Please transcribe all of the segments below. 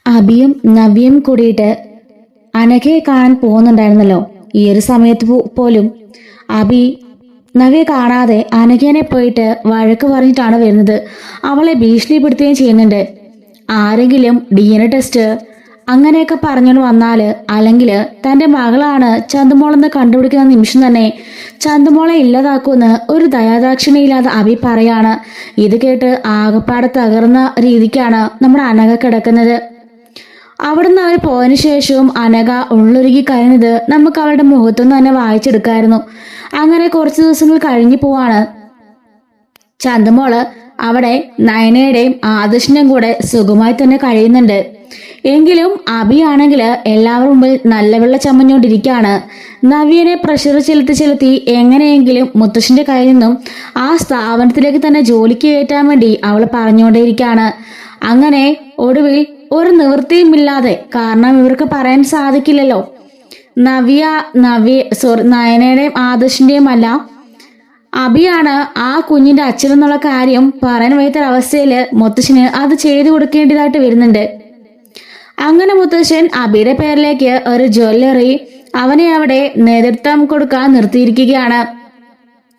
അഭിയും നവ്യയും കൂടിയിട്ട് അനഘയെ കാണാൻ പോകുന്നുണ്ടായിരുന്നല്ലോ. ഈ ഒരു സമയത്ത് പോലും അഭി നവ്യ കാണാതെ അനഘേനെ പോയിട്ട് വഴക്ക് പറഞ്ഞിട്ടാണ് വരുന്നത്. അവളെ ഭീഷണിപ്പെടുത്തുകയും ചെയ്യുന്നുണ്ട്. ആരെങ്കിലും DNA ടെസ്റ്റ് അങ്ങനെയൊക്കെ പറഞ്ഞുകൊണ്ട് വന്നാല്, അല്ലെങ്കിൽ തന്റെ മകളാണ് ചന്തുമോളെന്ന് കണ്ടുപിടിക്കുന്ന നിമിഷം തന്നെ ചന്തുമോളെ ഇല്ലാതാക്കുമെന്ന് ഒരു ദയാദാക്ഷിണ്യമില്ലാതെ അഭി പറയാണ്. ഇത് കേട്ട് ആകപ്പാടെ തകർന്ന രീതിക്കാണ് നമ്മുടെ അനഘ കിടക്കുന്നത്. അവിടുന്ന് അവർ പോയതിനു ശേഷവും അനഘ ഉള്ളൊരുക്കി കഴിഞ്ഞത് നമുക്ക് അവരുടെ മുഖത്തുനിന്ന് തന്നെ വായിച്ചെടുക്കായിരുന്നു. അങ്ങനെ കുറച്ച് ദിവസങ്ങൾ കഴിഞ്ഞു പോവാണ്. ചന്തുമോള് അവിടെ നയനയുടെയും ആദർശിന്റെയും കൂടെ സുഖമായി തന്നെ കഴിയുന്നുണ്ട്. എങ്കിലും അഭിയാണെങ്കിൽ എല്ലാവരും മുമ്പിൽ നല്ല വെള്ള ചമ്മഞ്ഞുകൊണ്ടിരിക്കുകയാണ്. നവ്യനെ പ്രഷർ ചെലുത്തി എങ്ങനെയെങ്കിലും മുത്തശ്ശന്റെ കയ്യിൽ നിന്നും ആ സ്ഥാപനത്തിലേക്ക് തന്നെ ജോലിക്ക് കയറ്റാൻ വേണ്ടി അവൾ പറഞ്ഞുകൊണ്ടേയിരിക്കുകയാണ്. അങ്ങനെ ഒടുവിൽ ഒരു നിവൃത്തിയുമില്ലാതെ, കാരണം ഇവർക്ക് പറയാൻ സാധിക്കില്ലല്ലോ, നയനയുടെയും ആദർശിന്റെയും അല്ല, അഭിയാണ് ആ കുഞ്ഞിന്റെ അച്ഛനെന്നുള്ള കാര്യം പറയാൻ വയ്യാത്തൊരവസ്ഥയിൽ മുത്തശ്ശന് അത് ചെയ്തു കൊടുക്കേണ്ടതായിട്ട് വരുന്നുണ്ട്. അങ്ങനെ മുത്തശ്ശൻ അഭിയുടെ പേരിലേക്ക് ഒരു ജ്വല്ലറി അവനെ അവിടെ നേതൃത്വം കൊടുക്കാൻ നിർത്തിയിരിക്കുകയാണ്.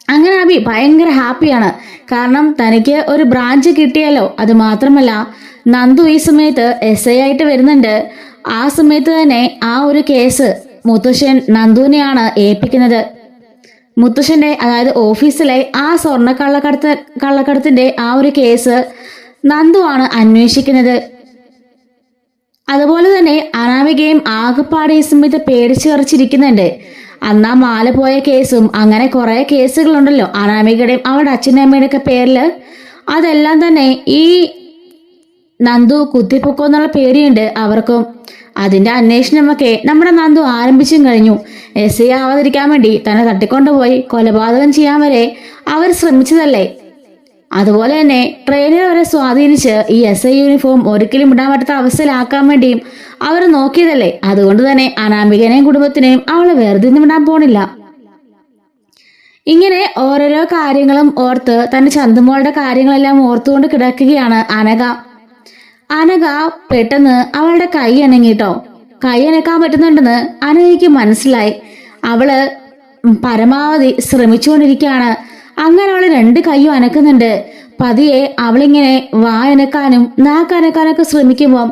അങ്ങനെ അഭി ഭയങ്കര ഹാപ്പിയാണ്. കാരണം തനിക്ക് ഒരു ബ്രാഞ്ച് കിട്ടിയല്ലോ. അത് മാത്രമല്ല, നന്ദു ഈ സമയത്ത് SI ആയിട്ട് വരുന്നുണ്ട്. ആ സമയത്ത് തന്നെ ആ ഒരു കേസ് മുത്തശ്ശൻ നന്ദുവിനെയാണ് ഏൽപ്പിക്കുന്നത്. മുത്തശ്ശന്റെ, അതായത് ഓഫീസിലെ ആ സ്വർണ്ണ കള്ളക്കടത്തിന്റെ ആ ഒരു കേസ് നന്ദു ആണ് അന്വേഷിക്കുന്നത്. അതുപോലെ തന്നെ അനാമികയും ആകെപ്പാടെ ഈ സമയത്ത് പേടിച്ചു കറിച്ചിരിക്കുന്നുണ്ട്. അന്നാ മാല പോയ കേസും അങ്ങനെ കുറെ കേസുകളുണ്ടല്ലോ അനാമികയുടെയും അവരുടെ അച്ഛനും അമ്മയുടെ ഒക്കെ പേരില്. അതെല്ലാം തന്നെ ഈ നന്ദു കുത്തിപ്പൊക്കോ എന്നുള്ള പേടിയുണ്ട് അവർക്കും. അതിന്റെ അന്വേഷണമൊക്കെ നമ്മുടെ നന്ദു ആരംഭിച്ചും കഴിഞ്ഞു. SI ആവാതിരിക്കാൻ വേണ്ടി തന്നെ തട്ടിക്കൊണ്ടുപോയി കൊലപാതകം ചെയ്യാൻ വരെ അവർ ശ്രമിച്ചതല്ലേ. അതുപോലെ തന്നെ ട്രെയിനിൽ വരെ സ്വാധീനിച്ച് ഈ SI യൂണിഫോം ഒരിക്കലും ഇടാൻ പറ്റാത്ത അവസ്ഥയിലാക്കാൻ വേണ്ടിയും അവർ നോക്കിയതല്ലേ. അതുകൊണ്ട് തന്നെ അനാമികനെയും കുടുംബത്തിനെയും അവളെ വെറുതെ വിടാൻ പോണില്ല. ഇങ്ങനെ ഓരോരോ കാര്യങ്ങളും ഓർത്ത് തന്റെ ചന്തുമോളുടെ കാര്യങ്ങളെല്ലാം ഓർത്തുകൊണ്ട് കിടക്കുകയാണ് അനഘ. അനഘ പെട്ടെന്ന് അവളുടെ കൈ അനങ്ങിട്ടോ. കൈ അനക്കാൻ പറ്റുന്നുണ്ടെന്ന് അനഘയ്ക്ക് മനസ്സിലായി. അവള് പരമാവധി ശ്രമിച്ചുകൊണ്ടിരിക്കുകയാണ്. അങ്ങനെ അവള് 2 കൈയും അനക്കുന്നുണ്ട്. പതിയെ അവളിങ്ങനെ വായനക്കാനും നാക്കനക്കാനൊക്കെ ശ്രമിക്കുമ്പോൾ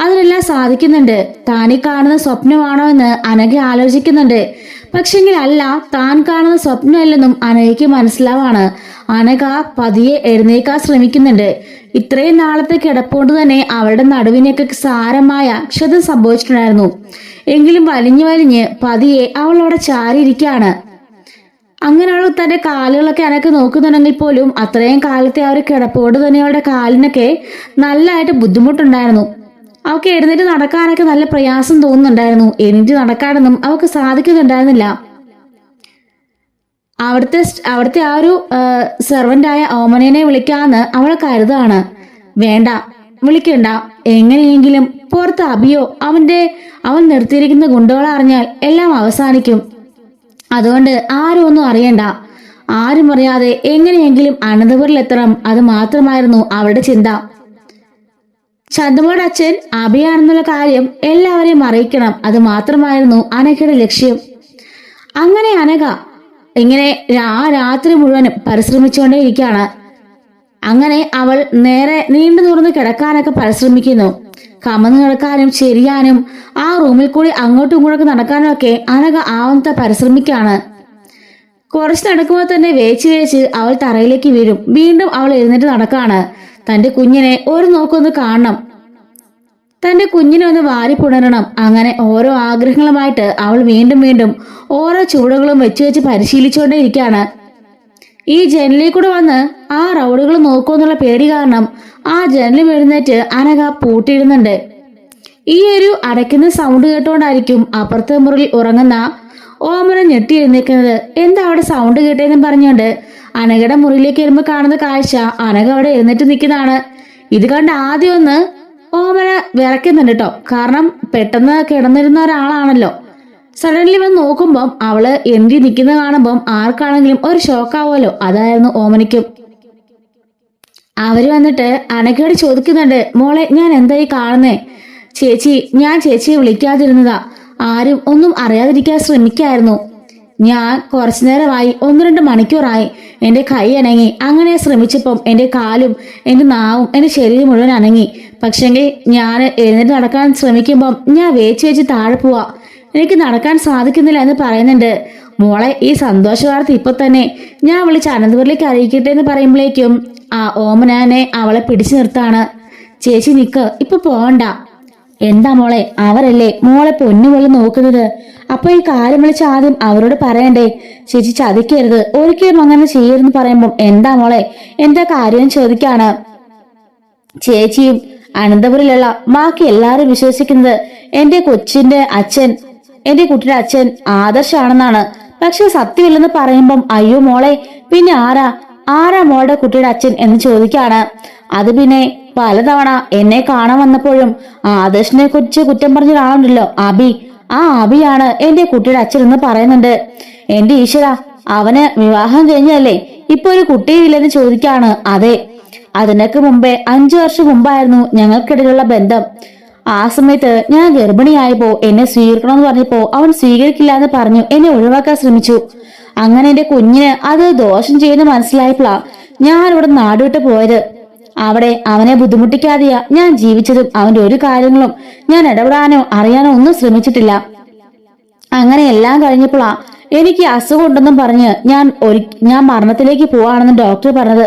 അതിനെല്ലാം സാധിക്കുന്നുണ്ട്. താനീ കാണുന്ന സ്വപ്നമാണോ എന്ന് അനഘ ആലോചിക്കുന്നുണ്ട്. പക്ഷെങ്കിൽ അല്ല, താൻ കാണുന്ന സ്വപ്നമല്ലെന്നും അനഘയ്ക്ക് മനസ്സിലാവാണ്. അനഘ പതിയെ എഴുന്നേക്കാൻ ശ്രമിക്കുന്നുണ്ട്. ഇത്രയും നാളത്തെ കിടപ്പുകൊണ്ട് തന്നെ അവളുടെ നടുവിനൊക്കെ സാരമായ ക്ഷതം സംഭവിച്ചിട്ടുണ്ടായിരുന്നു. എങ്കിലും വലിഞ്ഞ് പതിയെ അവൾ അവിടെ ചാരിയിരിക്കുകയാണ്. അങ്ങനെ അവൾ തന്റെ കാലുകളൊക്കെ അനക്ക് നോക്കുന്നുണ്ടെങ്കിൽ പോലും അത്രയും കാലത്തെ ആ ഒരു കിടപ്പോട് തന്നെ അവളുടെ കാലിനൊക്കെ നല്ലതായിട്ട് ബുദ്ധിമുട്ടുണ്ടായിരുന്നു. അവൾക്ക് എഴുന്നേറ്റ് നടക്കാനൊക്കെ നല്ല പ്രയാസം തോന്നുന്നുണ്ടായിരുന്നു. എണീറ്റ് നടക്കാനൊന്നും അവൾക്ക് സാധിക്കുന്നുണ്ടായിരുന്നില്ല. അവിടുത്തെ ആ ഒരു സെർവന്റായ ഓമനേനെ വിളിക്കാന്ന് അവൾ കരുതാണ്. വേണ്ട, വിളിക്കണ്ട. എങ്ങനെയെങ്കിലും പുറത്ത് അഭിയോ അവൻ നിർത്തിയിരിക്കുന്ന ഗുണ്ടകളെ അറിഞ്ഞാൽ എല്ലാം അവസാനിക്കും. അതുകൊണ്ട് ആരും ഒന്നും അറിയണ്ട. ആരും അറിയാതെ എങ്ങനെയെങ്കിലും അനന്തപുരിലെത്തണം. അത് മാത്രമായിരുന്നു അവളുടെ ചിന്ത. ചന്തുമോളുടെ അച്ഛൻ അഭിയാണെന്നുള്ള കാര്യം എല്ലാവരെയും അറിയിക്കണം. അത് മാത്രമായിരുന്നു അനഘയുടെ ലക്ഷ്യം. അങ്ങനെ അനഘ ഇങ്ങനെ രാത്രി മുഴുവനും പരിശ്രമിച്ചുകൊണ്ടേയിരിക്കുകയാണ്. അങ്ങനെ അവൾ നേരെ നീണ്ടു തുറന്ന് കിടക്കാനൊക്കെ പരിശ്രമിക്കുന്നു. കമന്ന് കിടക്കാനും ചെരിയാനും ആ റൂമിൽ കൂടി അങ്ങോട്ടും ഇങ്ങോട്ടൊക്കെ നടക്കാനും ഒക്കെ അനഘ ആവത്തെ പരിശ്രമിക്കുകയാണ്. കുറച്ച് നടക്കുമ്പോൾ തന്നെ വേച്ച് അവൾ തറയിലേക്ക് വീഴും. വീണ്ടും അവൾ എഴുന്നേറ്റ് നടക്കാണ്. തന്റെ കുഞ്ഞിനെ ഒരു നോക്കൊന്ന് കാണണം, തന്റെ കുഞ്ഞിനെ ഒന്ന് വാരി പുണരണം. അങ്ങനെ ഓരോ ആഗ്രഹങ്ങളുമായിട്ട് അവൾ വീണ്ടും ഓരോ ചുവടുകളും വെച്ച് പരിശീലിച്ചുകൊണ്ടേ ഇരിക്കുകയാണ്. ഈ ജനലിൽ കൂടെ വന്ന് ആ റൗഡുകൾ നോക്കുമെന്നുള്ള പേടി കാരണം ആ ജനലിൽ എഴുന്നേറ്റ് അനഘ പൂട്ടിയിടുന്നുണ്ട്. ഈ ഒരു അടയ്ക്കുന്ന സൗണ്ട് കേട്ടുകൊണ്ടായിരിക്കും അപ്പുറത്തെ മുറിയിൽ ഉറങ്ങുന്ന ഓമന ഞെട്ടി എഴുന്നേക്കുന്നത്. എന്താ അവിടെ സൗണ്ട് കേട്ടേന്നും പറഞ്ഞുകൊണ്ട് അനഘയുടെ മുറിയിലേക്ക് വരുമ്പോൾ കാണുന്ന കാഴ്ച അനഘ അവിടെ എഴുന്നേറ്റ് നിൽക്കുന്നതാണ്. ഇത് കണ്ട് ആദ്യം ഒന്ന് ഓമന വിറയ്ക്കുന്നുണ്ട് കേട്ടോ. കാരണം പെട്ടെന്ന് കിടന്നിരുന്ന ഒരാളാണല്ലോ. സഡൻലി വന്ന് നോക്കുമ്പം അവള് എണ്ടി നിൽക്കുന്നത് കാണുമ്പം ആർക്കാണെങ്കിലും ഒരു ഷോക്കാവുമല്ലോ. അതായിരുന്നു ഓമനയ്ക്കും. അവര് വന്നിട്ട് അനഘയോട് ചോദിക്കുന്നുണ്ട്, മോളെ ഞാൻ എന്തായി കാണുന്നേ? ചേച്ചി, ഞാൻ ചേച്ചിയെ വിളിക്കാതിരുന്നതാ. ആരും ഒന്നും അറിയാതിരിക്കാൻ ശ്രമിക്കായിരുന്നു. ഞാൻ കുറച്ചു നേരമായി, 1-2 മണിക്കൂറായി എന്റെ കൈ അനങ്ങി. അങ്ങനെ ശ്രമിച്ചപ്പം എന്റെ കാലും എന്റെ നാവും എന്റെ ശരീരം മുഴുവൻ അനങ്ങി. പക്ഷെങ്കിൽ ഞാൻ എഴുന്നേറ്റ് നടക്കാൻ ശ്രമിക്കുമ്പം ഞാൻ വേച്ച് താഴെ പോവാ. എനിക്ക് നടക്കാൻ സാധിക്കുന്നില്ല എന്ന് പറയുന്നുണ്ട്. മോളെ, ഈ സന്തോഷ വാർത്ത ഇപ്പൊ തന്നെ ഞാൻ വിളിച്ച് അനന്തപുരിലേക്ക് അറിയിക്കട്ടെ എന്ന് പറയുമ്പോഴേക്കും ആ ഓമനെ അവളെ പിടിച്ചു നിർത്താണ്. ചേച്ചി നിക്ക്, ഇപ്പൊ പോകണ്ട. എന്താ മോളെ, അവരല്ലേ മോളെ പൊന്നുപോലെ നോക്കുന്നത്. അപ്പൊ ഈ കാര്യം വിളിച്ച് ആദ്യം അവരോട് പറയണ്ടേ? ചേച്ചി ചതിക്കരുത്, ഒരിക്കലും അങ്ങനെ ചെയ്യരുതെന്ന് പറയുമ്പം എന്താ മോളെ, എന്താ കാര്യം ചോദിക്കാണ്. ചേച്ചിയും അനന്തപുരിലുള്ള ബാക്കി എല്ലാവരും വിശ്വസിക്കുന്നത് എന്റെ കൊച്ചിന്റെ അച്ഛൻ, എന്റെ കുട്ടിയുടെ അച്ഛൻ ആദർശാണെന്നാണ്. പക്ഷെ സത്യമില്ലെന്ന് പറയുമ്പം അയ്യോ മോളെ, പിന്നെ ആരാ മോളുടെ കുട്ടിയുടെ അച്ഛൻ എന്ന് ചോദിക്കാണ്. അത് പിന്നെ പലതവണ എന്നെ കാണാൻ വന്നപ്പോഴും ആദർശിനെ കുറിച്ച് കുറ്റം പറഞ്ഞ ഒരാളുണ്ടല്ലോ, അബി. ആ അബിയാണ് എന്റെ കുട്ടിയുടെ അച്ഛൻ എന്ന് പറയുന്നുണ്ട്. എന്റെ ഈശ്വര, അവന് വിവാഹം കഴിഞ്ഞല്ലേ, ഇപ്പൊ ഒരു കുട്ടിയില്ലെന്ന് ചോദിക്കാണ്. അതെ, അതിനൊക്കെ മുമ്പേ 5 വർഷം മുമ്പായിരുന്നു ഞങ്ങൾക്കിടയിലുള്ള ബന്ധം. ആ സമയത്ത് ഞാൻ ഗർഭിണിയായപ്പോ എന്നെ സ്വീകരിക്കണമെന്ന് പറഞ്ഞപ്പോ അവൻ സ്വീകരിക്കില്ല എന്ന് പറഞ്ഞു എന്നെ ഒഴിവാക്കാൻ ശ്രമിച്ചു. അങ്ങനെ എന്റെ കുഞ്ഞിന് അത് ദോഷം ചെയ്യുന്ന മനസ്സിലായപ്പോഴാ ഞാൻ ഇവിടെ നാടുവിട്ട് പോയത്. അവിടെ അവനെ ബുദ്ധിമുട്ടിക്കാതെയാ ഞാൻ ജീവിച്ചതും. അവന്റെ ഒരു കാര്യങ്ങളും ഞാൻ ഇടപെടാനോ അറിയാനോ ഒന്നും ശ്രമിച്ചിട്ടില്ല. അങ്ങനെ എല്ലാം കഴിഞ്ഞപ്പോഴാ എനിക്ക് അസുഖം ഉണ്ടെന്നും പറഞ്ഞ് ഞാൻ മരണത്തിലേക്ക് പോവാണെന്ന് ഡോക്ടർ പറഞ്ഞത്.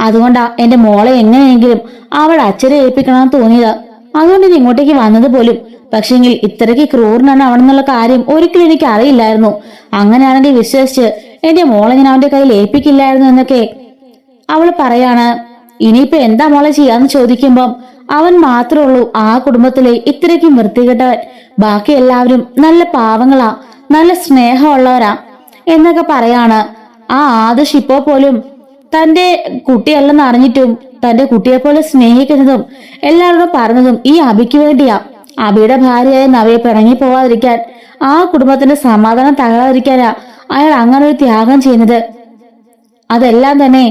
അതുകൊണ്ടാ എന്റെ മോളെ എങ്ങനെയെങ്കിലും അവളുടെ അച്ഛനെ ഏൽപ്പിക്കണമെന്ന് തോന്നിയത്. അതുകൊണ്ട് ഇനി ഇങ്ങോട്ടേക്ക് വന്നത് പോലും. പക്ഷെങ്കിൽ ഇത്രയ്ക്ക് ക്രൂരനാണ് അവനെന്നുള്ള കാര്യം ഒരിക്കലും എനിക്ക് അറിയില്ലായിരുന്നു. അങ്ങനെയാണെങ്കിൽ വിശ്വസിച്ച് എന്റെ മോളെ ഞാൻ അവന്റെ കയ്യിൽ ഏൽപ്പിക്കില്ലായിരുന്നു എന്നൊക്കെ അവള് പറയാണ്. ഇനിയിപ്പോ എന്താ മോളെ ചെയ്യാന്ന് ചോദിക്കുമ്പം അവൻ മാത്രമേ ഉള്ളൂ ആ കുടുംബത്തിലെ ഇത്രയ്ക്കും വൃത്തികെട്ടവൻ. ബാക്കി എല്ലാവരും നല്ല പാവങ്ങളാ, നല്ല സ്നേഹമുള്ളവരാ എന്നൊക്കെ പറയാണ്. ആ ആദർശ് ഇപ്പോ പോലും തന്റെ കുട്ടിയല്ലെന്ന് അറിഞ്ഞിട്ടും തന്റെ കുട്ടിയെ പോലെ സ്നേഹിക്കുന്നതും എല്ലാവരോടും പറഞ്ഞതും ഈ അബിക്ക് വേണ്ടിയാ. അബിയുടെ ഭാര്യയായ നവയെ പിണങ്ങി പോവാതിരിക്കാൻ, ആ കുടുംബത്തിന്റെ സമാധാനം തകരാതിരിക്കാനാ അയാൾ അങ്ങനെ ഒരു ത്യാഗം ചെയ്യുന്നത്. അതെല്ലാം തന്നെ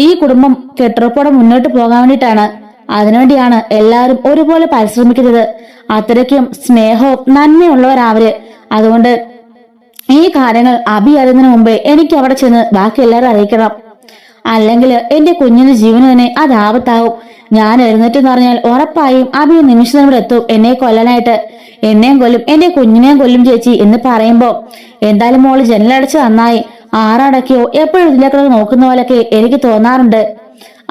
ഈ കുടുംബം കെട്ടുറപ്പോടെ മുന്നോട്ട് പോകാൻ വേണ്ടിയിട്ടാണ്. അതിനുവേണ്ടിയാണ് എല്ലാവരും ഒരുപോലെ പരിശ്രമിക്കുന്നത്. അത്രയ്ക്കും സ്നേഹവും നന്മയുള്ളവരാവര്. അതുകൊണ്ട് ഈ കാര്യങ്ങൾ അബി അറിയുന്നതിന് മുമ്പേ എനിക്ക് അവിടെ ചെന്ന് ബാക്കി എല്ലാവരും അറിയിക്കണം. അല്ലെങ്കിൽ എന്റെ കുഞ്ഞിന്റെ ജീവന് തന്നെ അത് ആപത്താവും. ഞാൻ എഴുന്നേറ്റെന്ന് പറഞ്ഞാൽ ഉറപ്പായും അബി നിമിഷം ഇവിടെ എത്തും എന്നെ കൊല്ലാനായിട്ട്. എന്നെയും കൊല്ലും, എന്റെ കുഞ്ഞിനെയും കൊല്ലും ചേച്ചി എന്ന് പറയുമ്പോ എന്തായാലും മോള് ജനലടച്ച് നന്നായി. ആറാടക്കെയോ എപ്പോഴും ഇതിലേക്കൂടെ നോക്കുന്ന പോലൊക്കെ എനിക്ക് തോന്നാറുണ്ട്.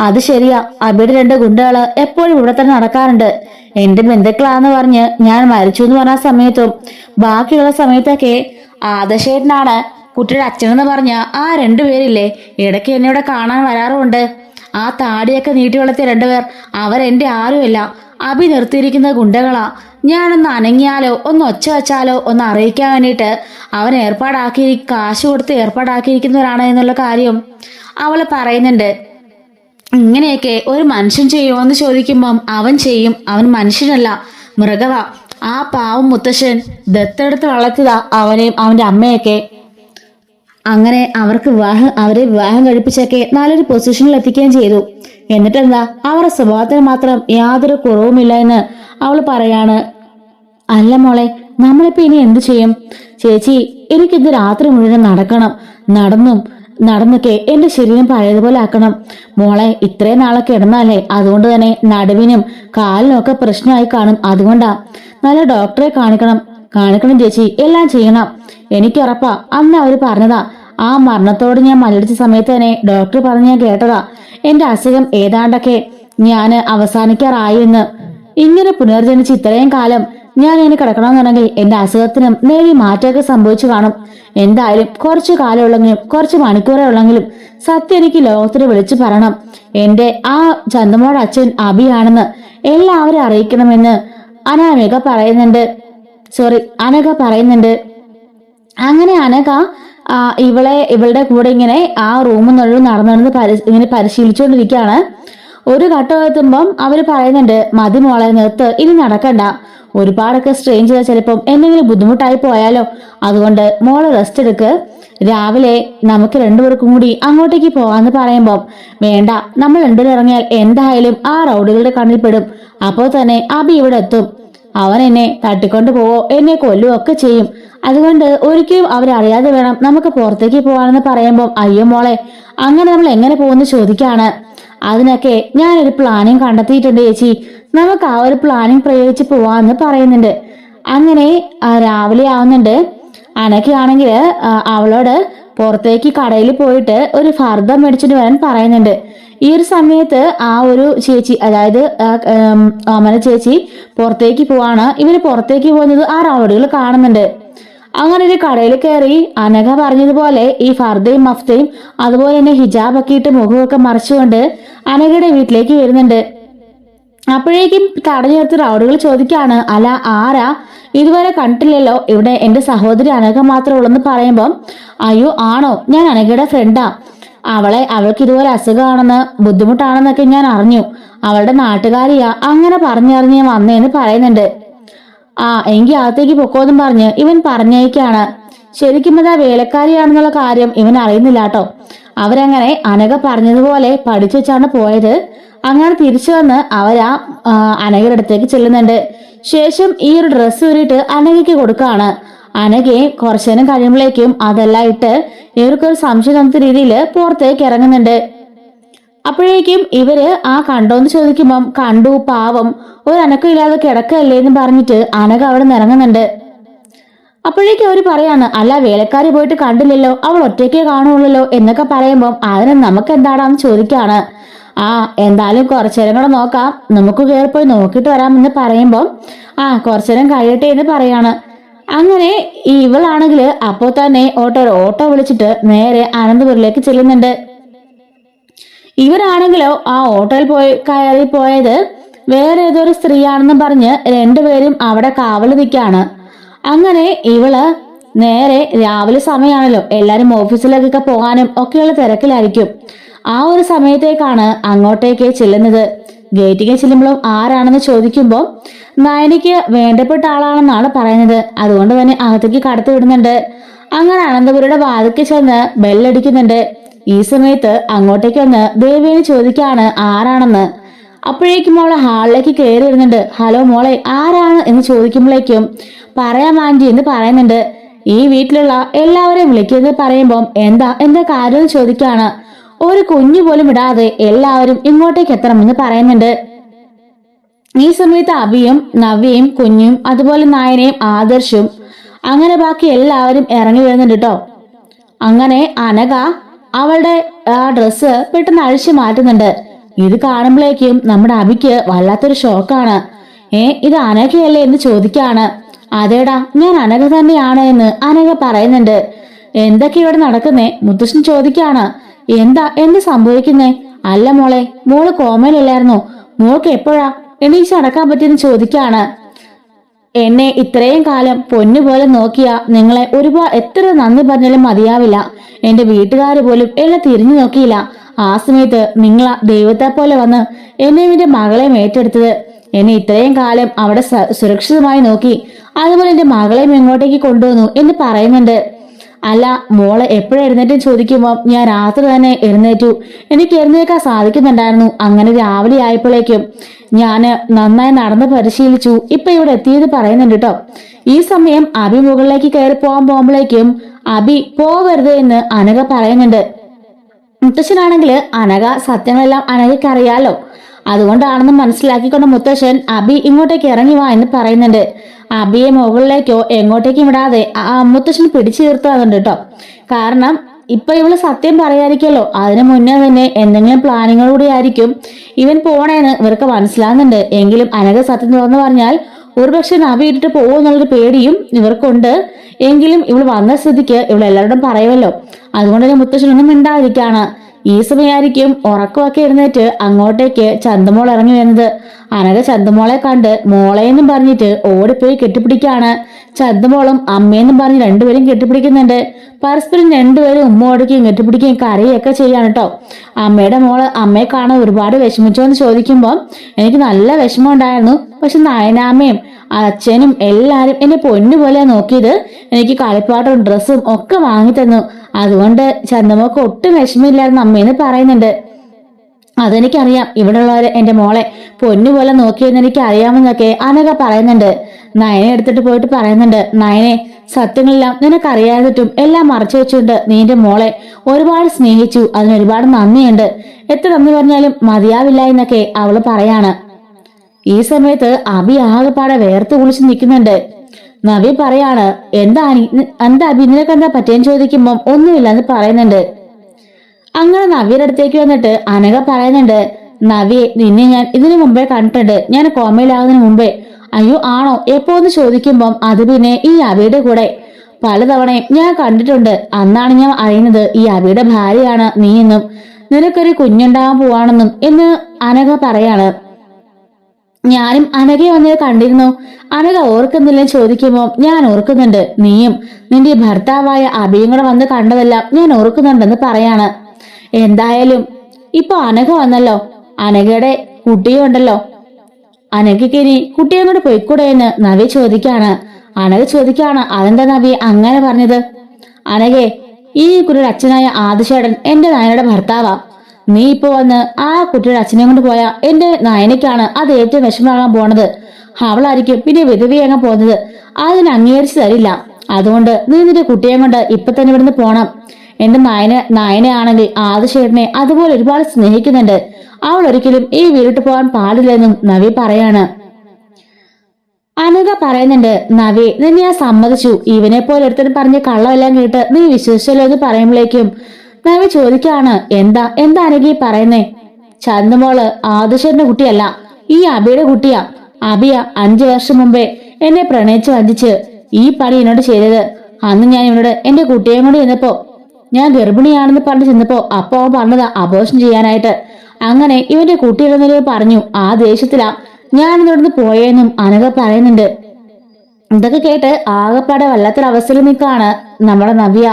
അത് ശരിയാ, അബിയുടെ 2 ഗുണ്ടകള് എപ്പോഴും ഇവിടെ തന്നെ നടക്കാറുണ്ട്. എന്റെ ബന്ധുക്കളാന്ന് പറഞ്ഞ് ഞാൻ മരിച്ചു എന്ന് പറഞ്ഞ സമയത്തും ബാക്കിയുള്ള സമയത്തൊക്കെ ആദർശേട്ടനാണ് കുട്ടിയുടെ അച്ഛനെന്ന് പറഞ്ഞ ആ 2 പേരില്ലേ ഇടയ്ക്ക് എന്നെ ഇവിടെ കാണാൻ വരാറുമുണ്ട്. ആ താടിയൊക്കെ നീട്ടി വളർത്തിയ 2 പേർ അവരെന്റെ ആരുമല്ല, അബി നിർത്തിയിരിക്കുന്ന ഗുണ്ടകളാ. ഞാനൊന്ന് അനങ്ങിയാലോ ഒന്ന് ഒച്ച വെച്ചാലോ ഒന്ന് അറിയിക്കാൻ വേണ്ടിയിട്ട് അവൻ കാശ് കൊടുത്ത് ഏർപ്പാടാക്കിയിരിക്കുന്നവരാണ് എന്നുള്ള കാര്യം അവള് പറയുന്നുണ്ട്. ഇങ്ങനെയൊക്കെ ഒരു മനുഷ്യൻ ചെയ്യുമോ എന്ന് ചോദിക്കുമ്പം അവൻ ചെയ്യും. അവൻ മനുഷ്യനല്ല, മൃഗവാ. ആ പാവം മുത്തശ്ശൻ ദത്തെടുത്ത് വളർത്തിയതാ അവനെയും അവന്റെ അമ്മയൊക്കെ. അങ്ങനെ അവരെ വിവാഹം കഴിപ്പിച്ചൊക്കെ നല്ലൊരു പൊസിഷനിൽ എത്തിക്കുകയും ചെയ്തു. എന്നിട്ടെന്താ, അവരുടെ സ്വഭാവത്തിന് മാത്രം യാതൊരു കുറവുമില്ല എന്ന് അവൾ പറയാണ്. അല്ല മോളെ, നമ്മളിപ്പോ ഇനി എന്ത് ചെയ്യും? ചേച്ചി, എനിക്കിത് രാത്രി മുഴുവൻ നടക്കണം. നടന്നൊക്കെ എന്റെ ശരീരം പഴയതുപോലെ ആക്കണം. മോളെ, ഇത്രയും നാളൊക്കെ ഇടന്നാലേ, അതുകൊണ്ട് തന്നെ നടുവിനും കാലിനും ഒക്കെ പ്രശ്നമായി കാണും. അതുകൊണ്ടാ നല്ല ഡോക്ടറെ കാണിക്കണം ചേച്ചി, എല്ലാം ചെയ്യണം. എനിക്കുറപ്പാ, അന്ന് അവര് പറഞ്ഞതാ. ആ മരണത്തോട് ഞാൻ മല്ലടിച്ച സമയത്ത് തന്നെ ഡോക്ടർ പറഞ്ഞ് ഞാൻ കേട്ടതാ, എന്റെ അസുഖം ഏതാണ്ടൊക്കെ ഞാന് അവസാനിക്കാറായി എന്ന്. ഇങ്ങനെ പുനർജനിച്ച് ഇത്രയും കാലം ഞാൻ ഇങ്ങനെ കിടക്കണമെന്നുണ്ടെങ്കിൽ എന്റെ അസുഖത്തിനും നേരി മാറ്റമൊക്കെ സംഭവിച്ചു കാണും. എന്തായാലും കുറച്ചു കാലമുള്ളെങ്കിലും കുറച്ച് മണിക്കൂറേ ഉള്ളെങ്കിലും സത്യം എനിക്ക് ലോകത്തിന് വിളിച്ചു പറയണം. എന്റെ ആ ചന്തമോടെ അച്ഛൻ അബിയാണെന്ന് എല്ലാവരും അറിയിക്കണമെന്ന് അനഘ പറയുന്നുണ്ട്. അങ്ങനെ അനഘ ഇവളുടെ കൂടെ ഇങ്ങനെ ആ റൂമിൽ നടന്നു ഇങ്ങനെ പരിശീലിച്ചുകൊണ്ടിരിക്കുകയാണ്. ഒരു ഘട്ടം എത്തുമ്പം അവര് പറയുന്നുണ്ട്, മതി മോളെ, നിർത്ത്, ഇനി നടക്കണ്ട. ഒരുപാടൊക്കെ സ്ട്രെയിൻ ചെയ്താൽ ചിലപ്പം എന്തെങ്കിലും ബുദ്ധിമുട്ടായി പോയാലോ. അതുകൊണ്ട് മോള് റെസ്റ്റ് എടുക്ക്. രാവിലെ നമുക്ക് 2 പേർക്കും കൂടി അങ്ങോട്ടേക്ക് പോകാന്ന് പറയുമ്പം വേണ്ട, നമ്മൾ 2 പേരും ഇറങ്ങിയാൽ എന്തായാലും ആ റൗഡികളുടെ കണ്ണിൽ പെടും. അപ്പോൾ തന്നെ അബി ഇവിടെ എത്തും. അവൻ എന്നെ തട്ടിക്കൊണ്ടു പോവോ എന്നെ കൊല്ലുവോ ഒക്കെ ചെയ്യും. അതുകൊണ്ട് ഒരിക്കലും അവരറിയാതെ വേണം നമുക്ക് പുറത്തേക്ക് പോവാണെന്ന് പറയുമ്പോൾ അയ്യോ മോളെ അങ്ങനെ നമ്മൾ എങ്ങനെ പോകുന്നു ചോദിക്കാണ്. അതിനൊക്കെ ഞാനൊരു പ്ലാനിങ് കണ്ടെത്തിയിട്ടുണ്ട് ചേച്ചി, നമുക്ക് ആ ഒരു പ്ലാനിങ് പ്രയോഗിച്ച് പോവാന്ന് പറയുന്നുണ്ട്. അങ്ങനെ രാവിലെ ആവുന്നുണ്ട്. അനക്കയാണെങ്കിൽ അവളോട് പുറത്തേക്ക് കടയിൽ പോയിട്ട് ഒരു ഫർദ മേടിച്ചിട്ട് വരാൻ പറയുന്നുണ്ട്. ഈ ഒരു സമയത്ത് ആ ഒരു ചേച്ചി, അതായത് അമല ചേച്ചി പുറത്തേക്ക് പോവാണ്. ഇവര് പുറത്തേക്ക് പോകുന്നത് ആ റൗഡികൾ കാണുന്നുണ്ട്. അങ്ങനെ ഒരു കടയിൽ കയറി അനഘ പറഞ്ഞതുപോലെ ഈ ഫർദയും മഫ്തയും അതുപോലെ തന്നെ ഹിജാബൊക്കെ ഇട്ട് മുഖമൊക്കെ മറച്ചുകൊണ്ട് അനഘയുടെ വീട്ടിലേക്ക് വരുന്നുണ്ട്. അപ്പോഴേക്കും തടഞ്ഞു നിർത്തി റൗഡുകൾ ചോദിക്കാണ്, അല്ല ആരാ, ഇതുവരെ കണ്ടില്ലല്ലോ, ഇവിടെ എന്റെ സഹോദരി അനഘ മാത്രമേ ഉള്ളെന്ന് പറയുമ്പം അയ്യോ ആണോ, ഞാൻ അനഘയുടെ ഫ്രണ്ടാ, അവൾക്ക് ഇതുപോലെ അസുഖമാണെന്ന് ബുദ്ധിമുട്ടാണെന്നൊക്കെ ഞാൻ അറിഞ്ഞു, അവളുടെ നാട്ടുകാരിയാ, അങ്ങനെ പറഞ്ഞറിഞ്ഞ് ഞാൻ വന്നേന്ന് പറയുന്നുണ്ട്. എങ്കിൽ അകത്തേക്ക് പൊക്കോന്നും പറഞ്ഞ് ഇവൻ പറഞ്ഞേക്കാണ്. ശരിക്കും അതാ വേലക്കാരിയാണെന്നുള്ള കാര്യം ഇവൻ അറിയുന്നില്ല കേട്ടോ. അവരങ്ങനെ അനഘ പറഞ്ഞതുപോലെ പഠിച്ചു വെച്ചാണ് പോയത്. അങ്ങനെ തിരിച്ചു വന്ന് അവരാ അനഘയുടെ അടുത്തേക്ക് ചെല്ലുന്നുണ്ട്. ശേഷം ഈ ഒരു ഡ്രസ്സ് ഊരിയിട്ട് അനഘയ്ക്ക് കൊടുക്കുകയാണ്. അനഘയെ കുറച്ചു നേരം കഴിയുമ്പോഴേക്കും അതെല്ലാം ഇട്ട് ഇവർക്കൊരു സംശയം തോന്നുന്ന രീതിയിൽ പുറത്തേക്ക് ഇറങ്ങുന്നുണ്ട്. അപ്പോഴേക്കും ഇവര് കണ്ടോന്ന് ചോദിക്കുമ്പം കണ്ടു, പാവം ഒരു അനക്കം ഇല്ലാതെ കിടക്കല്ലേ എന്ന് പറഞ്ഞിട്ട് അനഘ അവിടെ നിന്ന് ഇറങ്ങുന്നുണ്ട്. അപ്പോഴേക്കും അവര് പറയാണ്, അല്ല വേലക്കാരി പോയിട്ട് കണ്ടില്ലല്ലോ, അവൾ ഒറ്റയ്ക്കേ കാണുള്ളല്ലോ എന്നൊക്കെ പറയുമ്പം അതിന് നമുക്ക് എന്താടാന്ന് ചോദിക്കാണ്. എന്തായാലും കുറച്ചു നേരം കൂടെ നോക്കാം, നമുക്ക് കയറിപ്പോയി നോക്കിയിട്ട് വരാമെന്ന് പറയുമ്പം കുറച്ചു നേരം കഴിയട്ടെ എന്ന് പറയാണ്. അങ്ങനെ ഇവളാണെങ്കിൽ അപ്പോൾ തന്നെ ഓട്ടോ വിളിച്ചിട്ട് നേരെ അനന്തപുരിലേക്ക് ചെല്ലുന്നുണ്ട്. ഇവരാണെങ്കിലോ ഓട്ടോയിൽ കയറി പോയത് വേറെ ഏതൊരു സ്ത്രീയാണെന്ന് പറഞ്ഞ് രണ്ടുപേരും അവിടെ കാവല് നിൽക്കാണ്. അങ്ങനെ ഇവള് നേരെ രാവിലെ സമയമാണല്ലോ, എല്ലാരും ഓഫീസിലേക്കൊക്കെ പോകാനും ഒക്കെയുള്ള തിരക്കിലായിരിക്കും. ആ ഒരു സമയത്തേക്കാണ് അങ്ങോട്ടേക്ക് ചെല്ലുന്നത്. ഗേറ്റിಗೆ ചെല്ലുമ്പോഴും ആരാണെന്ന് ചോദിക്കുമ്പോൾ നയനിക്ക് വേണ്ടപ്പെട്ട ആളാണെന്നാണ് പറയുന്നത്. അതുകൊണ്ട് തന്നെ അകത്തേക്ക് കടത്തി വിടുന്നുണ്ട്. അങ്ങനെ അനന്തപുരിയുടെ വാതിക്ക് ചെന്ന് ബെല്ലടിക്കുന്നുണ്ട്. ഈ സമയത്ത് അങ്ങോട്ടേക്ക് വന്ന് ദേവിയെ ചോദിക്കാണ് ആരാണെന്ന്. അപ്പോഴേക്കും മോളെ ഹാളിലേക്ക് കയറി വരുന്നുണ്ട്. ഹലോ മോളെ ആരാണ് എന്ന് ചോദിക്കുമ്പോഴേക്കും പറയാം ആന്റി എന്ന് പറയുന്നുണ്ട്. ഈ വീട്ടിലുള്ള എല്ലാവരെയും വിളിക്കുന്നത് പറയുമ്പം എന്താ കാര്യം എന്ന് ചോദിക്കാണ്. ഒരു കുഞ്ഞു പോലും ഇടാതെ എല്ലാവരും ഇങ്ങോട്ടേക്ക് എത്തണമെന്ന് പറയുന്നുണ്ട്. ഈ സമയത്ത് അബിയും നവ്യയും കുഞ്ഞും അതുപോലെ നായനയും ആദർശും അങ്ങനെ ബാക്കി എല്ലാവരും ഇറങ്ങി വരുന്നുണ്ട് കേട്ടോ. അങ്ങനെ അനഘ അവളുടെ ഡ്രസ്സ് പെട്ടെന്ന് അഴിച്ചു മാറ്റുന്നുണ്ട്. ഇത് കാണുമ്പോഴേക്കും നമ്മുടെ അബിക്ക് വല്ലാത്തൊരു ഷോക്കാണ്. ഇത് അനഘയല്ലേ എന്ന് ചോദിക്കാണ്. അതേടാ ഞാൻ അനഘ തന്നെയാണ് എന്ന് അനഘ പറയുന്നുണ്ട്. എന്തൊക്കെ ഇവിടെ നടക്കുന്നേ മുത്തശ്ശൻ ചോദിക്കാണ്. എന്ത് സംഭവിക്കുന്നേ? അല്ല മോള് കോമയിലല്ലായിരുന്നോ? മോൾക്ക് എപ്പോഴാ എണീച്ച് നടക്കാൻ പറ്റിയെന്ന് ചോദിക്കാണ്. എന്നെ ഇത്രയും കാലം പൊന്നുപോലെ നോക്കിയ നിങ്ങളെ എത്ര നന്ദി പറഞ്ഞാലും മതിയാവില്ല. എന്റെ വീട്ടുകാര് പോലും എന്നെ തിരിഞ്ഞു നോക്കിയില്ല. ആ സമയത്ത് നിങ്ങളാ ദൈവത്തെ പോലെ വന്ന് എന്നെയും എന്റെ മകളെയും ഏറ്റെടുത്തത്. എന്നെ ഇത്രയും കാലം അവിടെ സുരക്ഷിതമായി നോക്കി, അതുപോലെ എന്റെ മകളെയും എങ്ങോട്ടേക്ക് കൊണ്ടുവന്നു എന്ന് പറയുന്നുണ്ട്. അല്ല മോളെ എപ്പോഴും എഴുന്നേറ്റും ചോദിക്കുമ്പോൾ ഞാൻ രാത്രി തന്നെ എഴുന്നേറ്റു. എനിക്ക് എഴുന്നേൽക്കാൻ സാധിക്കുന്നുണ്ടായിരുന്നു. അങ്ങനെ രാവിലെ ആയപ്പോഴേക്കും ഞാന് നന്നായി നടന്ന് പരിശീലിച്ചു. ഇപ്പൊ ഇവിടെ എത്തിയത് പറയുന്നുണ്ട് കേട്ടോ. ഈ സമയം അബി മുകളിലേക്ക് കയറി പോകുമ്പോഴേക്കും അബി പോവരുത് എന്ന് അനഘ പറയുന്നുണ്ട്. മുത്തശ്ശനാണെങ്കിൽ അനഘ സത്യങ്ങളെല്ലാം അനഘയ്ക്ക് അറിയാലോ, അതുകൊണ്ടാണെന്ന് മനസ്സിലാക്കിക്കൊണ്ട് മുത്തശ്ശൻ അബി ഇങ്ങോട്ടേക്ക് ഇറങ്ങി വാ എന്ന് പറയുന്നുണ്ട്. അബിയെ മുകളിലേക്കോ എങ്ങോട്ടേക്കും വിടാതെ മുത്തശ്ശൻ പിടിച്ചു നിർത്താറുണ്ട് കേട്ടോ. കാരണം ഇപ്പൊ ഇവള് സത്യം പറയാതിരിക്കല്ലോ, അതിനു മുന്നേ തന്നെ എന്തെങ്കിലും പ്ലാനിങ്ങോടുകൂടി ആയിരിക്കും ഇവൻ പോണേന്ന് ഇവർക്ക് മനസ്സിലാകുന്നുണ്ട്. എങ്കിലും അനഘ സത്യം തുറന്നു പറഞ്ഞാൽ ഒരുപക്ഷെ നബി ഇട്ടിട്ട് പോകുമെന്നുള്ളൊരു പേടിയും ഇവർക്കുണ്ട്. എങ്കിലും ഇവൾ വന്ന സ്ഥിതിക്ക് ഇവളെല്ലാവരോടും പറയുമല്ലോ, അതുകൊണ്ട് തന്നെ മുത്തശ്ശനൊന്നും മിണ്ടാതിരിക്കാണ്. ഈ സമയമായിരിക്കും ഉറക്കമൊക്കെ എഴുന്നേറ്റ് അങ്ങോട്ടേക്ക് ചന്തമോൾ ഇറങ്ങി വരുന്നത്. അനഘ ചന്തമോളെ കണ്ട് മോളെന്നും പറഞ്ഞിട്ട് ഓടിപ്പോയി കെട്ടിപ്പിടിക്കാണ്. ചന്തമോളും അമ്മയെന്നും പറഞ്ഞ് രണ്ടുപേരും കെട്ടിപ്പിടിക്കുന്നുണ്ട്. പരസ്പരം രണ്ടുപേരും ഉമ്മ ഓടിക്കുകയും കെട്ടിപ്പിടിക്കുകയും കരയൊക്കെ ചെയ്യാണ് കേട്ടോ. അമ്മയുടെ മോള് അമ്മയെ കാണാൻ ഒരുപാട് വിഷമിച്ചോ എന്ന് ചോദിക്കുമ്പോൾ എനിക്ക് നല്ല വിഷമം ഉണ്ടായിരുന്നു. പക്ഷെ നയനാമ്മയും അച്ഛനും എല്ലാരും എന്നെ പൊന്നുപോലെ നോക്കിയത്. എനിക്ക് കളിപ്പാട്ടും ഡ്രസ്സും ഒക്കെ വാങ്ങി തന്നു. അതുകൊണ്ട് ചന്തമോക്ക് ഒട്ടും വിഷമില്ലായിരുന്നു അമ്മയെന്ന് പറയുന്നുണ്ട്. അതെനിക്കറിയാം, ഇവിടെയുള്ളവര് എന്റെ മോളെ പൊന്നുപോലെ നോക്കിയെന്ന് എനിക്ക് അറിയാമെന്നൊക്കെ അനഘ പറയുന്നുണ്ട്. നയനെ എടുത്തിട്ട് പോയിട്ട് പറയുന്നുണ്ട്, നയനെ സത്യങ്ങളെല്ലാം നിനക്കറിയാതിട്ടും എല്ലാം മറച്ചു വെച്ചുകൊണ്ട് നീന്റെ മോളെ ഒരുപാട് സ്നേഹിച്ചു, അതിനൊരുപാട് നന്ദിയുണ്ട്, എത്ര നന്ദി പറഞ്ഞാലും മതിയാവില്ല എന്നൊക്കെ അവള് പറയാണ്. ഈ സമയത്ത് അബി ആകെപ്പാടെ വേർത്ത് കുളിച്ച് നിൽക്കുന്നുണ്ട്. നവി പറയാണ്, എന്താ അബി നിനക്കെന്താ പറ്റിയെന്ന് ചോദിക്കുമ്പം ഒന്നുമില്ലെന്ന് പറയുന്നുണ്ട്. അങ്ങനെ നവിയുടെ അടുത്തേക്ക് വന്നിട്ട് അനഘ പറയുന്നുണ്ട്, നവിയെ നിന്നെ ഞാൻ ഇതിനു മുമ്പേ കണ്ടിട്ടുണ്ട്, ഞാൻ കോമയിലാകുന്നതിന് മുമ്പേ. അയ്യോ ആണോ, എപ്പോ എന്ന് ചോദിക്കുമ്പം അത് പിന്നെ ഈ അബിയുടെ കൂടെ പലതവണയും ഞാൻ കണ്ടിട്ടുണ്ട്. അന്നാണ് ഞാൻ അറിയുന്നത് ഈ അബിയുടെ ഭാര്യയാണ് നീ എന്നും നിനക്കൊരു കുഞ്ഞുണ്ടാകാൻ പോവാണെന്നും എന്ന് അനഘ പറയാണ്. ഞാനും അനഘയെ വന്നത് കണ്ടിരുന്നു. അനഘ ഓർക്കുന്നില്ലെന്ന് ചോദിക്കുമ്പോ ഞാൻ ഓർക്കുന്നുണ്ട്, നീയും നിന്റെ ഭർത്താവായ അബിയും കൂടെ വന്ന് കണ്ടതെല്ലാം ഞാൻ ഓർക്കുന്നുണ്ടെന്ന് പറയാണ്. എന്തായാലും ഇപ്പൊ അനഘ വന്നല്ലോ, അനഘയുടെ കുട്ടിയും ഉണ്ടല്ലോ, അനഘയ്ക്ക് ഇനി കുട്ടിയെ കൂടെ പോയിക്കൂടെ എന്ന് നവി ചോദിക്കാണ്. അനഘ ചോദിക്കാണ്, അതെന്താ നവി അങ്ങനെ പറഞ്ഞത്? അനഘെ, ഈ കുട്ടിയുടെ അച്ഛനായ ആദിശേടൻ എന്റെ നയനയുടെ ഭർത്താവാ. നീ ഇപ്പൊ വന്ന് ആ കുട്ടിയുടെ അച്ഛനെ കൊണ്ട് പോയാ എന്റെ നയനയ്ക്കാണ് അത് ഏറ്റവും വിഷമാകാൻ പോണത്. അവളായിരിക്കും പിന്നെ വിധവയാകാൻ പോകുന്നത്. അതിന് അംഗീകരിച്ചു തരില്ല. അതുകൊണ്ട് നീ നിന്റെ കുട്ടിയെ കൊണ്ട് ഇപ്പൊ തന്നെ ഇവിടുന്ന് പോണം. എന്റെ നയനയാണെങ്കിൽ ആദിശേടനെ അതുപോലെ ഒരുപാട് സ്നേഹിക്കുന്നുണ്ട്. അവൾ ഒരിക്കലും ഈ വീട്ടിട്ട് പോകാൻ പാടില്ലെന്നും നവി പറയാണ്. അനഘ പറയുന്നുണ്ട്, നവി നിന്നെ ഞാൻ സമ്മതിച്ചു, ഇവനെ പോലെ ഒരുത്തൻ പറഞ്ഞ കള്ളമെല്ലാം കേട്ട് നീ വിശ്വസിച്ചല്ലോ എന്ന് പറയുമ്പോഴേക്കും നവി ചോദിക്കാണ്, എന്താ അനഘ പറയുന്നേ? ചന്ദമോള് ആദിശേടന്റെ കുട്ടിയല്ല, ഈ അബിയുടെ കുട്ടിയാ. അബിയ 5 വർഷം മുമ്പേ എന്നെ പ്രണയിച്ച് വഞ്ചിച്ച് ഈ പണി എന്നോട് ചെയ്തത്. അന്ന് ഞാൻ ഇവനോട് എന്റെ കുട്ടിയെ കൊണ്ട് ചെന്നപ്പോ ഞാൻ ഗർഭിണിയാണെന്ന് പറഞ്ഞു ചെന്നപ്പോ അപ്പൊ അവൻ പറഞ്ഞതാ അബോർഷൻ ചെയ്യാനായിട്ട്. അങ്ങനെ ഇവന്റെ കുട്ടിയിടുന്നവരെ പറഞ്ഞു. ആ ദേഷ്യത്തിലാ ഞാൻ ഇവിടുന്ന് പോയെന്നും അനഘ പറയുന്നുണ്ട്. ഇതൊക്കെ കേട്ട് ആകെപ്പാടെ വല്ലാത്തൊരവസ്ഥയിൽ നിൽക്കാണ് നമ്മുടെ നവ്യ.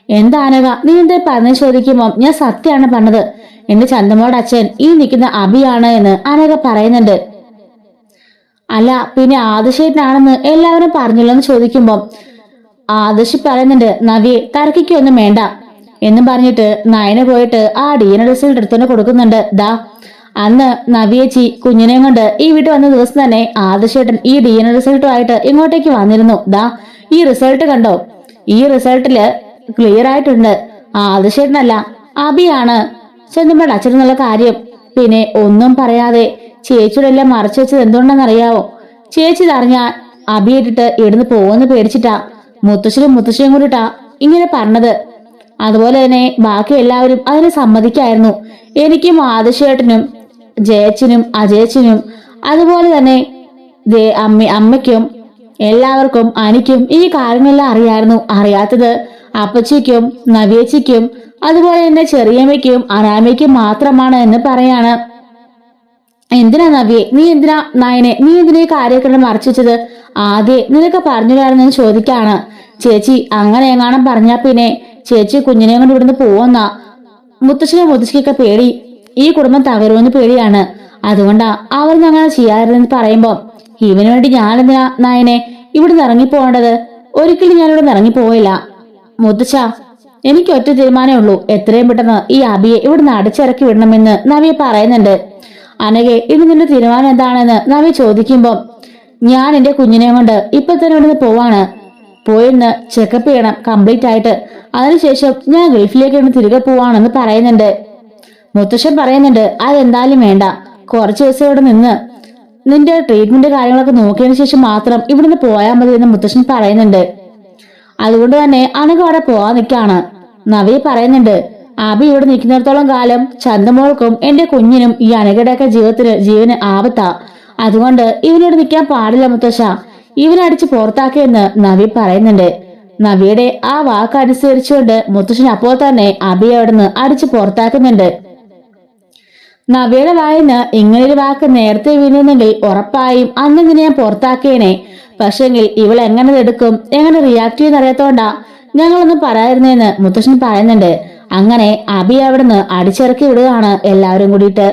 എന്താ അനഘ നീ എന്താ പറഞ്ഞു ചോദിക്കുമ്പോ ഞാൻ സത്യമാണ് പറഞ്ഞത്, എന്റെ ചന്ദമോടെ അച്ഛൻ ഈ നിൽക്കുന്ന അബിയാണ് എന്ന് അനഘ പറയുന്നുണ്ട്. അല്ല പിന്നെ ആദിശേട്ടനാണെന്ന് എല്ലാവരും പറഞ്ഞല്ലോ എന്ന് ചോദിക്കുമ്പോ ആദർശ് പറയുന്നുണ്ട്, നവിയെ തർക്കിക്കൊന്നും വേണ്ട എന്നും പറഞ്ഞിട്ട് നയന പോയിട്ട് ആ DNA റിസൾട്ട് എടുത്തോണ്ട് കൊടുക്കുന്നുണ്ട്. ദാ അന്ന് നവിയേച്ചി കുഞ്ഞിനെയും കൊണ്ട് ഈ വീട്ടിൽ വന്ന ദിവസം തന്നെ ആദർശേട്ടൻ ഈ DNA റിസൾട്ടുമായിട്ട് ഇങ്ങോട്ടേക്ക് വന്നിരുന്നു. ദാ ഈ റിസൾട്ട് കണ്ടോ, ഈ റിസൾട്ടില് ക്ലിയർ ആയിട്ടുണ്ട് ആദർശേട്ടനല്ല അബിയാണ് ചെന്നുമ്പോൾ അച്ഛനെന്നുള്ള കാര്യം. പിന്നെ ഒന്നും പറയാതെ ചേച്ചിയുടെ എല്ലാം മറച്ചു വെച്ചത് എന്തുകൊണ്ടെന്നറിയാവോ? ചേച്ചി ഇതറിഞ്ഞാൽ അബിയിട്ടിട്ട് ഇവിടുന്ന് പോകുമെന്ന് പേടിച്ചിട്ടാ മുത്തശ്ശിയും കൂടിട്ടാ ഇങ്ങനെ പറഞ്ഞത്. അതുപോലെ തന്നെ ബാക്കി എല്ലാവരും അതിനെ സമ്മതിക്കായിരുന്നു. എനിക്കും ആദിശേട്ടനും ജയച്ചനും അജയച്ചനും അതുപോലെ തന്നെ അമ്മയ്ക്കും എല്ലാവർക്കും അനിക്കും ഈ കാര്യങ്ങളെല്ലാം അറിയായിരുന്നു. അറിയാത്തത് അപ്പച്ചിക്കും നവിയച്ചിക്കും അതുപോലെ തന്നെ ചെറിയമ്മയ്ക്കും അനാമയ്ക്കും മാത്രമാണ് എന്ന് പറയാണ്. എന്തിനാ നവിയെ നീ എന്തിനാ നയനെ നീ എന്തിനാ ഈ കാര്യമൊക്കെ മറച്ചു വെച്ചത്? ആദ്യം നിനക്ക് പറഞ്ഞില്ലായിരുന്നു ചോദിക്കാണ്. ചേച്ചി അങ്ങനെ എങ്ങാനും പറഞ്ഞാ പിന്നെ ചേച്ചി കുഞ്ഞിനെ കൊണ്ട് ഇവിടുന്ന് പോവുന്ന മുത്തശ്ശിക്കൊക്കെ പേടി, ഈ കുടുംബം തകരുമെന്ന് പേടിയാണ്. അതുകൊണ്ടാ അവർ അങ്ങനെ ചെയ്യാറുണ്ടെന്ന് പറയുമ്പോ ഇവന് വേണ്ടി ഞാനെന്തിനാ നയനെ ഇവിടുന്ന് ഇറങ്ങിപ്പോകേണ്ടത്? ഒരിക്കലും ഞാൻ ഇവിടുന്ന് ഇറങ്ങിപ്പോയില്ല മുത്തശ്ശ. എനിക്ക് ഒറ്റ തീരുമാനമേ ഉള്ളൂ, എത്രയും പെട്ടെന്ന് ഈ അബിയെ ഇവിടുന്ന് അടിച്ചിറക്കി വിടണമെന്ന് നവി പറയുന്നുണ്ട്. അനഘെ ഇത് നിന്റെ തീരുമാനം എന്താണെന്ന് നവി ചോദിക്കുമ്പോ ഞാൻ എന്റെ കുഞ്ഞിനെ കൊണ്ട് ഇപ്പൊ തന്നെ ഇവിടുന്ന് പോവാണ്, പോയിന്ന് ചെക്കപ്പ് ചെയ്യണം കംപ്ലീറ്റ് ആയിട്ട്, അതിനുശേഷം ഞാൻ ഗൾഫിലേക്ക് തിരികെ പോവാണെന്ന് പറയുന്നുണ്ട്. മുത്തശ്ശൻ പറയുന്നുണ്ട്, അതെന്തായാലും വേണ്ട, കുറച്ചു ദിവസം ഇവിടെ നിന്ന് നിന്റെ ട്രീറ്റ്മെന്റ് കാര്യങ്ങളൊക്കെ നോക്കിയതിനു ശേഷം മാത്രം ഇവിടുന്ന് പോയാൽ മതി എന്ന് മുത്തശ്ശൻ പറയുന്നുണ്ട്. അതുകൊണ്ട് തന്നെ അനഘ അവിടെ പോവാൻ നിൽക്കാണ്. നവി പറയുന്നുണ്ട്, അബി ഇവിടെ നിൽക്കുന്നിടത്തോളം കാലം ചന്ദമോൾക്കും എന്റെ കുഞ്ഞിനും ഈ അനഘയുടെയൊക്കെ ജീവന് ആപത്താ. അതുകൊണ്ട് ഇവനോട് നിൽക്കാൻ പാടില്ല മുത്തശ്ശ, ഇവനടിച്ച് പുറത്താക്കിയെന്ന് നവി പറയുന്നുണ്ട്. നവിയുടെ ആ വാക്കനുസരിച്ചുകൊണ്ട് മുത്തശ്ശൻ അപ്പോൾ തന്നെ അബിയെ അവിടുന്ന് അടിച്ച് പുറത്താക്കുന്നുണ്ട്. നവിയുടെ വായിന്ന് ഇങ്ങനൊരു വാക്ക് നേരത്തെ വീണിരുന്നെങ്കിൽ ഉറപ്പായും അന്ന് ഇതിനെ ഞാൻ പുറത്താക്കിയേനെ. പക്ഷെങ്കിൽ ഇവൾ എങ്ങനെ എടുക്കും, എങ്ങനെ റിയാക്ട് ചെയ്യുന്ന അറിയാത്തോണ്ടാ ഞങ്ങളൊന്നും പറയാതിരുന്നേന്ന് മുത്തശ്ശൻ പറയുന്നുണ്ട്. അങ്ങനെ അബി അവിടുന്ന് അടിച്ചിറക്കി വിടുകയാണ് എല്ലാവരും കൂടിയിട്ട്.